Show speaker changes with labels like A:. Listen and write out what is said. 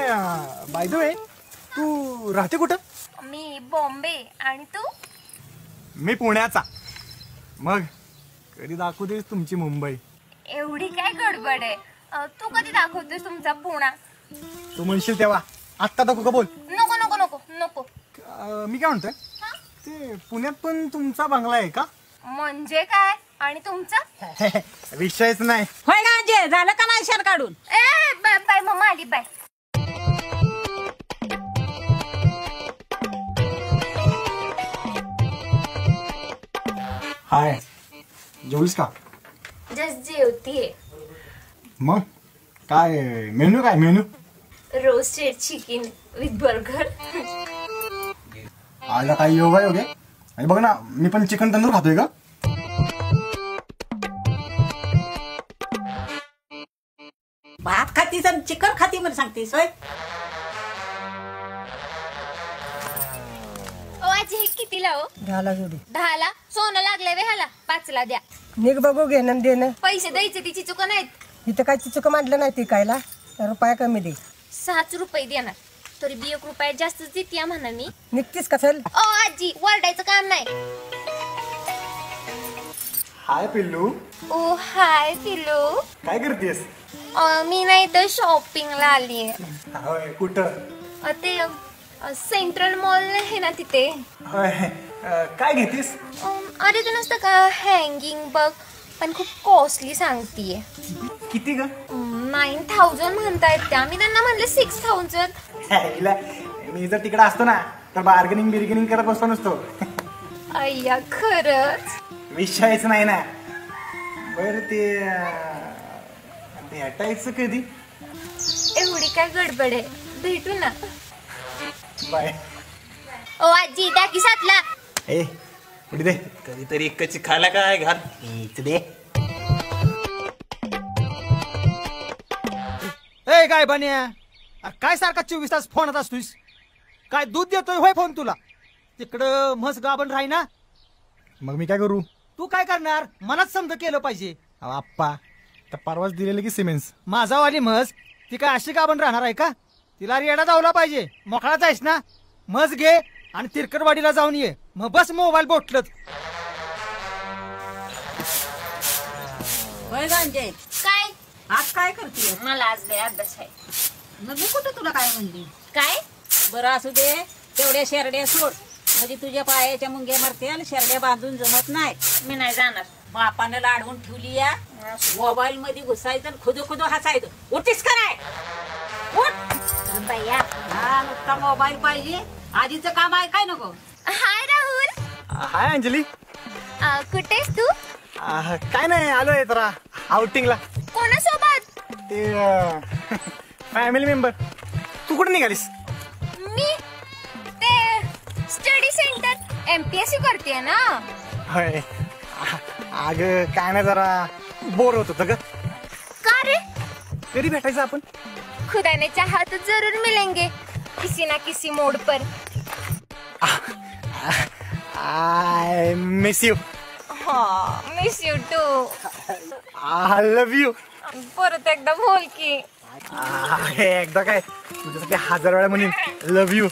A: By the way तू राहते कुठं?
B: मी बॉम्बे. आणि तू?
A: मी पुण्याचा. मग कधी दाखवतेस तुमची मुंबई?
B: एवढी काय गडबड आहे? तू कधी दाखवतोस तुमचा पुणा?
A: तू म्हणशील तेव्हा. आत्ता दाखवू का? बोल.
B: नको नको नको नको.
A: मी काय म्हणतोय, ते पुण्यात पण तुमचा बंगला आहे का?
B: म्हणजे काय? आणि तुमचा?
A: विषयच नाही.
C: होय गांजे, झालं का नाही शेण काढून?
B: ए बाय बाय मम्मा आली बाय.
A: हाय, जेवलीस का?
B: जस्ट जेवतीये.
A: मग काय मेन्यू? काय menu?
B: Roasted chicken with burger.
A: आला काही योगा योगे. आणि बघ ना, मी पण चिकन तंदूर खातोय का?
C: भात खातीस आणि चिकन खाती म्हणून सांगतेस होय?
B: आजी हे कितीला हो?
D: 10ला जोडी.
B: 10ला? सोनं लागलंय वे ह्याला. 5ला द्या.
D: निघ बघू घेणं देणं.
B: पैसे द्यायचे तिची चुक नाहीत.
D: इथं काय चुक मांडलं नाही ती कायला. रुपया कमी दे.
B: 6 रुपये देणार. तरी बी 1 रुपया जास्तच देते म्हणा मी.
D: निघतीस का? चल.
B: ओ आजी, वरडायचं काम नाही.
A: हाय पिल्लू.
B: ओ हाय पिलू.
A: काय करतेस?
B: मी नाही तर शॉपिंगला आली आहे.
A: होय, कुठं?
B: ते सेंट्रल मॉल आहे ना तिथे.
A: होय. काय घेतीस?
B: अरे तू नसतं का हँगिंग बघ, पण खूप कॉस्टली सांगतीये.
A: किती ग?
B: 9,000 म्हणतायत त्या. मी त्यांना म्हणले 6,000.
A: मी जर तिकडे असतो ना तर बार्गेनिंग करत बसतो नसतो.
B: अय्या खरंच.
A: विषयच नाही ना. बर ते भेटायचं कधी?
B: एवढी काय गडबड आहे? भेटू ना.
A: बाय.
B: ओ आजी त्या की 7ला.
A: ए पुढे दे.
E: कधीतरी एकची खायला काय घाल.
A: दे.
F: ए काय बन्या, काय सारखा 24 तास फोनत असतोस? काय दूध देतोय होय फोन तुला? तिकडं म्हस गाभण राही ना.
A: मग मी काय करू?
F: तू काय करणार? मलाच समज केलं पाहिजे.
A: आप्पा तर परवाच दिलेलं की सिमेंट्स.
F: माझा वाली म्हस ती काय अशी गाभण राहणार आहे का? तिला रेडा धावला पाहिजे. मोकळा जायस ना, म्हस घे आणि तिरकरवाडीला जाऊन ये. मग बस मोबाईल बोटलत.
C: होय गांजे,
B: काय?
C: आज काय करते?
B: मला आज लय अभ्यास आहे.
C: मग मी कुठं तुला काय म्हणली?
B: काय?
C: बरं असू दे, तेवढ्या शेरड्या सोड. म्हणजे तुझ्या पायाच्या मुंग्या मारते आणि शेरड्या बांधून जमत नाही.
B: मी नाही जाणार.
C: बापानं लाडवून ठेवली या. मोबाईल मध्ये घुसायचं आणि खुदो खुदो हसायचं. उठतीस का नाही? उठ
B: बया.
C: हा, नुसता मोबाईल पाहिजे. आधीचं काम आहे काय नको?
B: हाय राहुल.
A: हाय अंजली.
B: कुठेस तू?
A: काय नाही, आलोय जरा आउटिंगला.
B: कोणासोबत?
A: ते फॅमिली मेंबर. तू कुठे निघालीस?
B: मी ते स्टडी सेंटर MPSC करते ना.
A: होय. अग काय नाही, जरा बोर होत होतं ग.
B: का रे?
A: कधी भेटायचं आपण?
B: खुदा ने चाहा तो जरूर मिलेंगे किसी ना किसी मोड पर.
A: I miss you.
B: Miss you too.
A: I love you.
B: परत एकदा बोल की.
A: एकदा काय तुझ्यासाठी 1000 वेळा म्हणेन लव्ह यू.